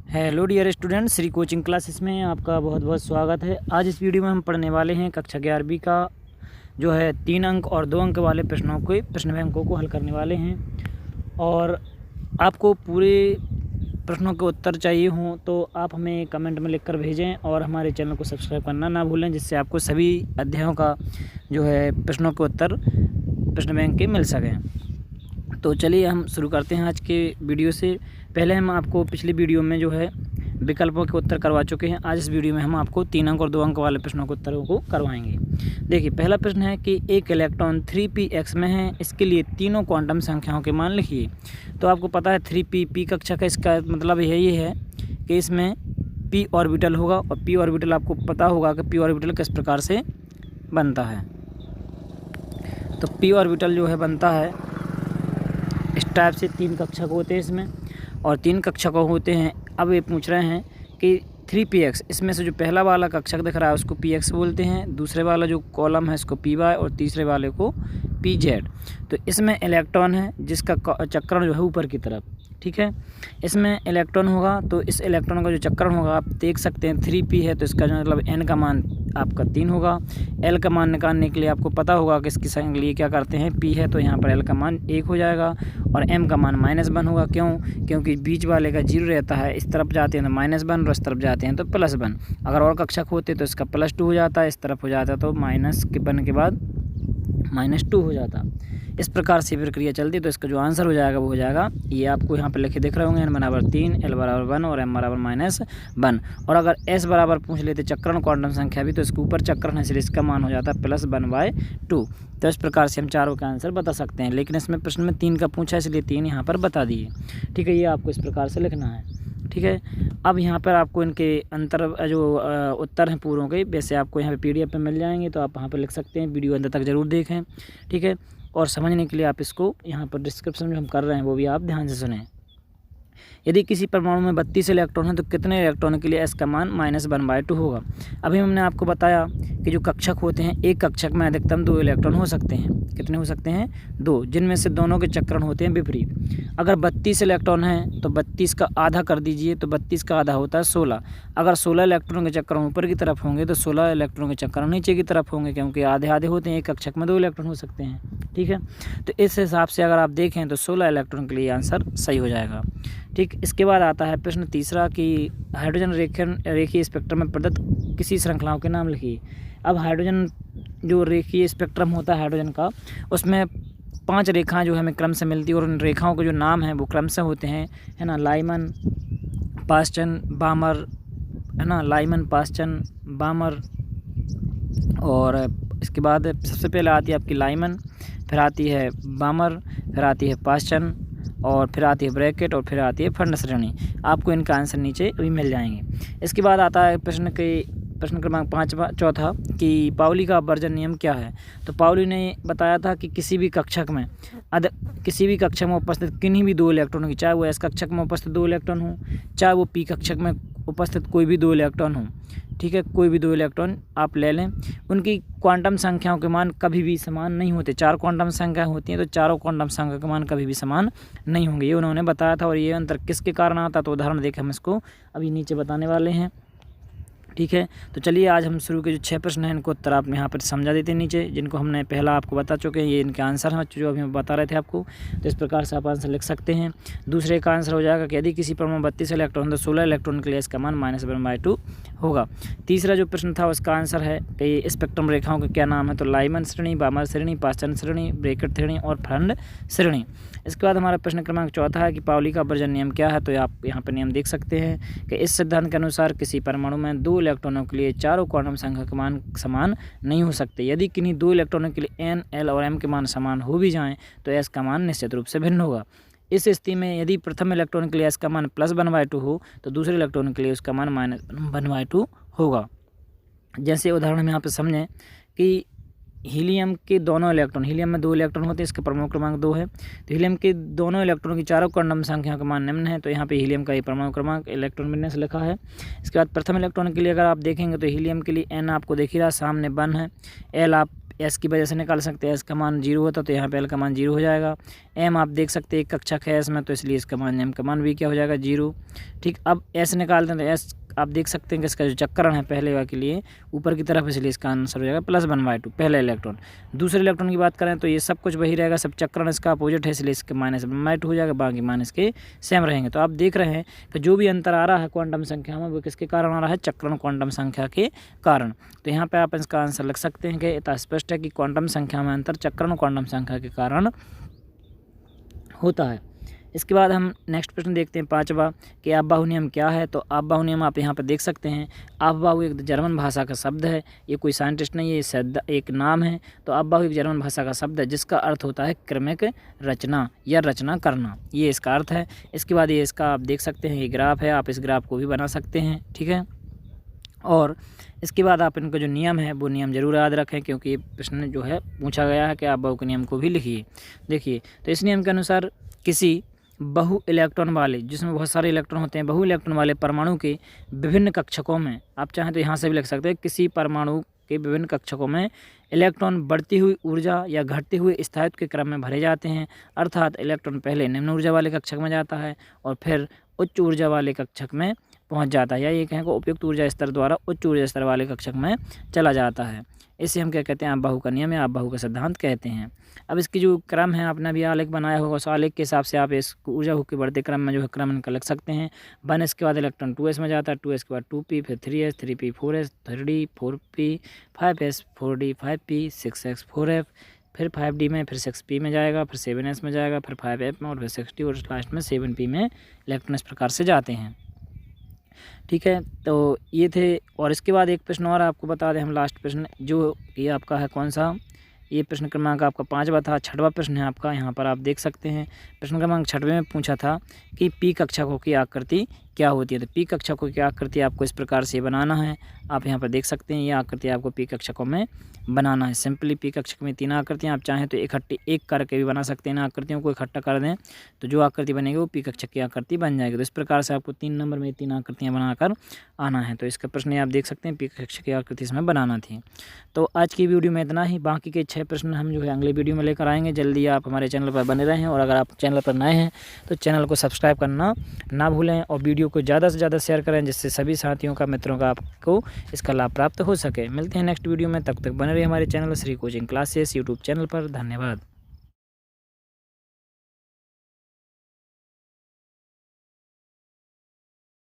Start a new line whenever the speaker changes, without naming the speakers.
Hello dear student, Shri coaching classes में आपका बहुत बहुत स्वागत है। आज इस वीडियो में हम पढ़ने वाले हैं कक्षा 11वीं का जो है 3 अंक और 2 अंक वाले प्रश्न बैंकों को हल करने वाले हैं। और आपको पूरे प्रश्नों के उत्तर चाहिए हों तो आप हमें कमेंट में लिखकर भेजें और हमारे चैनल को सब्सक्राइब करना ना भूलें, जिससे आपको सभी अध्यायों का जो है प्रश्नों के उत्तर प्रश्न बैंक के मिल सकें। तो चलिए हम शुरू करते हैं आज के वीडियो से। पहले हम आपको पिछली वीडियो में जो है विकल्पों के उत्तर करवा चुके हैं। आज इस वीडियो में हम आपको 3 अंक और 2 अंक वाले प्रश्नों के उत्तरों को करवाएंगे। देखिए, पहला प्रश्न है कि एक इलेक्ट्रॉन 3px में है, इसके लिए तीनों क्वांटम संख्याओं के मान लिखिए। तो आपको पता है 3p कक्षा का, इसका मतलब यही है कि इसमें p ऑर्बिटल होगा। और p ऑर्बिटल आपको पता होगा कि p ऑर्बिटल किस प्रकार से बनता है। तो p ऑर्बिटल जो है बनता है इस टाइप से। 3 कक्षक होते हैं इसमें, और 3 कक्षक होते हैं। अब ये पूछ रहे हैं कि 3px, इसमें से जो पहला वाला कक्षक दिख रहा है उसको px बोलते हैं, दूसरे वाला जो कॉलम है इसको py और तीसरे वाले को pz। तो इसमें इलेक्ट्रॉन है जिसका चक्रण जो है ऊपर की तरफ, ठीक है। इसमें इलेक्ट्रॉन होगा तो इस इलेक्ट्रॉन का जो चक्रण होगा आप देख सकते हैं 3p है, तो इसका जो मतलब n का मान आपका 3 होगा। l का मान निकालने के लिए आपको पता होगा कि इसके लिए क्या करते हैं, p है तो यहाँ पर l का मान 1 हो जाएगा और m का मान -1 होगा। क्यों? क्योंकि बीच वाले का 0 रहता है, इस तरफ जाते हैं तो -1 और इस तरफ जाते हैं तो +1। अगर और कक्षक होते तो इसका +2 हो जाता है, इस तरफ हो जाता तो -1 के बाद -2 हो जाता। इस प्रकार से प्रक्रिया चलती। तो इसका जो आंसर हो जाएगा वो हो जाएगा, ये आपको यहाँ पर लिखे दिख रहे होंगे, n बराबर 3, l बराबर 1 और m बराबर -1। और अगर s बराबर पूछ लेते चक्रण क्वांटम संख्या भी, तो इसके ऊपर चक्रण है इसलिए इसका मान हो जाता है +1/2। तो इस प्रकार से हम चारों का आंसर बता सकते हैं। लेकिन इसमें प्रश्न में 3 का पूछा इसलिए 3 यहाँ पर बता दिए, ठीक है। ये आपको इस प्रकार से लिखना है, ठीक है। अब यहाँ पर आपको इनके उत्तर हैं पूरों के, वैसे आपको यहाँ पे PDF पे मिल जाएंगे, तो आप वहाँ पर लिख सकते हैं। वीडियो अंत तक ज़रूर देखें, ठीक है। और समझने के लिए आप इसको यहाँ पर डिस्क्रिप्शन में हम कर रहे हैं वो भी आप ध्यान से सुनें। यदि किसी परमाणु में 32 इलेक्ट्रॉन है तो कितने इलेक्ट्रॉन के लिए s का मान -1/2 होगा। अभी हमने आपको बताया कि जो कक्षक होते हैं, एक कक्षक में अधिकतम 2 इलेक्ट्रॉन हो सकते हैं। कितने हो सकते हैं? 2, जिनमें से दोनों के चक्रण होते हैं विपरीत। अगर 32 इलेक्ट्रॉन हैं तो 32 का आधा कर दीजिए, तो 32 का आधा होता है 16। अगर 16 इलेक्ट्रॉन के चक्रण ऊपर की तरफ होंगे तो 16 इलेक्ट्रॉन के चक्रण नीचे की तरफ होंगे, क्योंकि आधे आधे होते हैं। एक कक्षक में 2 इलेक्ट्रॉन हो सकते हैं, ठीक है। तो इस हिसाब से अगर आप देखें तो 16 इलेक्ट्रॉन के लिए आंसर सही हो जाएगा, ठीक। इसके बाद आता है प्रश्न तीसरा कि हाइड्रोजन रेखीय स्पेक्ट्रम में प्रदत्त किसी श्रृंखलाओं के नाम लिखिए। अब हाइड्रोजन जो रेखीय स्पेक्ट्रम होता है हाइड्रोजन का, उसमें 5 रेखाएं जो हमें क्रम से मिलती है, और उन रेखाओं के जो नाम हैं वो क्रम से होते हैं, है ना। लाइमन, पास्चन, बामर, है ना। Lyman, Paschen, बामर। और इसके बाद सबसे पहले आती है आपकी लाइमन, फिर आती है बामर, फिर आती है पास्चन, और फिर आती है ब्रैकेट, और फिर आती है फंड श्रेणी। आपको इनका आंसर नीचे अभी मिल जाएंगे। इसके बाद आता है प्रश्न क्रमांक 4 कि पाउली का अपवर्जन नियम क्या है। तो पाउली ने बताया था कि किसी भी कक्षक में उपस्थित किन्हीं भी 2 इलेक्ट्रॉनों की, चाहे वो s कक्षक में उपस्थित 2 इलेक्ट्रॉन हो, चाहे वो p कक्षक में उपस्थित कोई भी 2 इलेक्ट्रॉन हो, ठीक है, कोई भी 2 इलेक्ट्रॉन आप ले लें, उनकी क्वांटम संख्याओं के मान कभी भी समान नहीं होते। 4 क्वांटम संख्याएं होती हैं तो चारों क्वांटम संख्या के मान कभी भी समान नहीं होंगे, ये उन्होंने बताया था। और ये अंतर किसके कारण आता, तो उदाहरण देकर हम इसको अभी नीचे बताने वाले हैं, ठीक है। तो चलिए आज हम शुरू के जो 6 प्रश्न हैं इनको उत्तर आप यहाँ पर समझा देते हैं नीचे, जिनको हमने पहला आपको बता चुके हैं। ये इनके आंसर हैं जो अभी हम बता रहे थे आपको। तो इस प्रकार से आप आंसर लिख सकते हैं। दूसरे का आंसर हो जाएगा कि यदि किसी परमाणु 32 इलेक्ट्रॉन तो 16 इलेक्ट्रॉन के लिए इसका मान -1/2 होगा। तीसरा जो प्रश्न था उसका आंसर है कि स्पेक्ट्रम रेखाओं के क्या नाम है। तो लाइमन श्रेणी, बामर श्रेणी, पास्चन श्रेणी, ब्रैकेट श्रेणी और फंड श्रेणी। इसके बाद हमारा प्रश्न क्रमांक 4 है कि पाउली का अपवर्जन नियम क्या है। तो आप यहाँ पर नियम देख सकते हैं कि इस सिद्धांत के अनुसार किसी परमाणु में 2 इलेक्ट्रॉनों के लिए चारों क्वांटम संख्या के मान समान नहीं हो सकते। यदि किन्हीं 2 इलेक्ट्रॉनों के लिए n, l और m के मान समान हो भी जाएं तो s का मान निश्चित रूप से भिन्न होगा। इस स्थिति में यदि प्रथम इलेक्ट्रॉन के लिए s का मान +1/2 हो तो दूसरे इलेक्ट्रॉन के लिए उसका मान -1/2 होगा। जैसे उदाहरण हम यहाँ पे समझें कि हीलियम के दोनों इलेक्ट्रॉन, हीलियम में 2 इलेक्ट्रॉन होते हैं, इसका परमाणु क्रमांक 2 है। तो हीलियम के दोनों इलेक्ट्रॉनों की चारों क्वांटम संख्याओं का मान निम्न है। तो यहाँ पे हीलियम का ये परमाणु क्रमांक इलेक्ट्रॉन विन्यास लिखा है। इसके बाद प्रथम इलेक्ट्रॉन के लिए अगर आप देखेंगे तो हीलियम के लिए n आपको देख ही रहा सामने 1 है, l आप एस की वजह से निकाल सकते हैं, एस का मान 0 होता तो यहाँ पे एल का मान 0 हो जाएगा। एम आप देख सकते हैं एक कक्षक है एस में, तो इसलिए इसका मान एम का मान भी क्या हो जाएगा 0। ठीक, अब एस निकालते हैं तो एस आप देख सकते हैं कि इसका जो चक्रण है पहले के लिए ऊपर की तरफ, इसलिए इसका आंसर हो जाएगा +1/2 पहला इलेक्ट्रॉन। दूसरे इलेक्ट्रॉन की बात करें तो ये सब कुछ वही रहेगा, सब चक्रण इसका अपोजिट है, इसलिए इसके -1/2 हो जाएगा, बाकी मान इसके सेम रहेंगे। तो आप देख रहे हैं कि जो भी अंतर आ रहा है क्वांटम संख्या में वो किसके कारण आ रहा है, चक्रण क्वांटम संख्या के कारण। तो यहाँ पे आप इसका आंसर लिख सकते हैं कि इतना स्पष्ट है कि क्वांटम संख्या में अंतर चक्रण क्वांटम संख्या के कारण होता है। इसके बाद हम नेक्स्ट प्रश्न देखते हैं 5वां कि अफबाहु नियम क्या है। तो अफबाहु नियम आप यहाँ पर देख सकते हैं। अफबाहु एक जर्मन भाषा का शब्द है, ये कोई साइंटिस्ट नहीं है, ये शब्द एक नाम है। तो अफबाहु एक जर्मन भाषा का शब्द है जिसका अर्थ होता है क्रमिक रचना या रचना करना, ये इसका अर्थ है। इसके बाद ये इसका आप देख सकते हैं ये ग्राफ है, आप इस ग्राफ को भी बना सकते हैं, ठीक है। और इसके बाद आप इनका जो नियम है वो नियम जरूर याद रखें, क्योंकि ये प्रश्न जो है पूछा गया है कि अफबाहु के नियम को भी लिखिए। देखिए, तो इस नियम के अनुसार किसी बहु इलेक्ट्रॉन वाले, जिसमें बहुत सारे इलेक्ट्रॉन होते हैं, बहु इलेक्ट्रॉन वाले परमाणु के विभिन्न कक्षकों में, आप चाहें तो यहाँ से भी लिख सकते हैं, किसी परमाणु के विभिन्न कक्षकों में इलेक्ट्रॉन बढ़ती हुई ऊर्जा या घटते हुए स्थायित्व के क्रम में भरे जाते हैं। अर्थात इलेक्ट्रॉन पहले निम्न ऊर्जा वाले कक्षक में जाता है और फिर उच्च ऊर्जा वाले कक्षक में पहुंच जाता है, या ये कहें कि उपयुक्त ऊर्जा स्तर द्वारा उच्च ऊर्जा स्तर वाले कक्षक में चला जाता है। इसे हम क्या कहते हैं, अफबाहु का नियम या अफबाहु का सिद्धांत कहते हैं। अब इसकी जो क्रम है आपने भी आलेख बनाया होगा, उस आलेख के हिसाब से आप इस ऊर्जा के बढ़ते क्रम में जो है क्रम इनका लिख सकते हैं। 1s के बाद इलेक्ट्रॉन 2s में जाता है, 2s के बाद 2p, फिर 3s, 3p, 4s, 3d, 4p, 5s, 4d, 5p, 6s, 4f, फिर 5d में, फिर 6p में जाएगा, फिर 7s में जाएगा, फिर 5f में, और फिर 6d, और लास्ट में 7p में इलेक्ट्रॉन इस प्रकार से जाते हैं, ठीक है। तो ये थे। और इसके बाद एक प्रश्न और आपको बता दें हम, लास्ट प्रश्न जो ये आपका है कौन सा, ये प्रश्न क्रमांक आपका 5वां था। 6वां प्रश्न है आपका, यहाँ पर आप देख सकते हैं। प्रश्न क्रमांक 6वें में पूछा था कि पी कक्षकों की आकृति क्या होती है। तो पी कक्षकों की आकृति आपको इस प्रकार से बनाना है, आप यहाँ पर देख सकते हैं। ये आकृति आपको पी कक्षकों में बनाना है। सिंपली पी कक्षक में 3 आकृतियाँ, आप चाहें तो इकट्ठी एक करके भी बना सकते हैं। इन आकृतियों को इकट्ठा कर दें तो जो आकृति बनेगी वो पी कक्षक की आकृति बन जाएगी। तो इस प्रकार से आपको 3 नंबर में 3 आकृतियाँ बनाकर आना है। तो इसका प्रश्न आप देख सकते हैं, पी कक्षक की आकृति इसमें बनाना थी। तो आज की वीडियो में इतना ही, बाकी के 6 प्रश्न हम जो है अगले वीडियो में लेकर आएंगे। जल्दी आप हमारे चैनल पर बने रहें, और अगर आप चैनल पर नए हैं तो चैनल को सब्सक्राइब करना ना भूलें, और वीडियो को ज़्यादा से ज़्यादा शेयर करें, जिससे सभी साथियों का, मित्रों का आपको इसका लाभ प्राप्त हो सके। मिलते हैं नेक्स्ट वीडियो में, तब तक बने रहिए हमारे channel Shri coaching classes YouTube channel पर। धन्यवाद।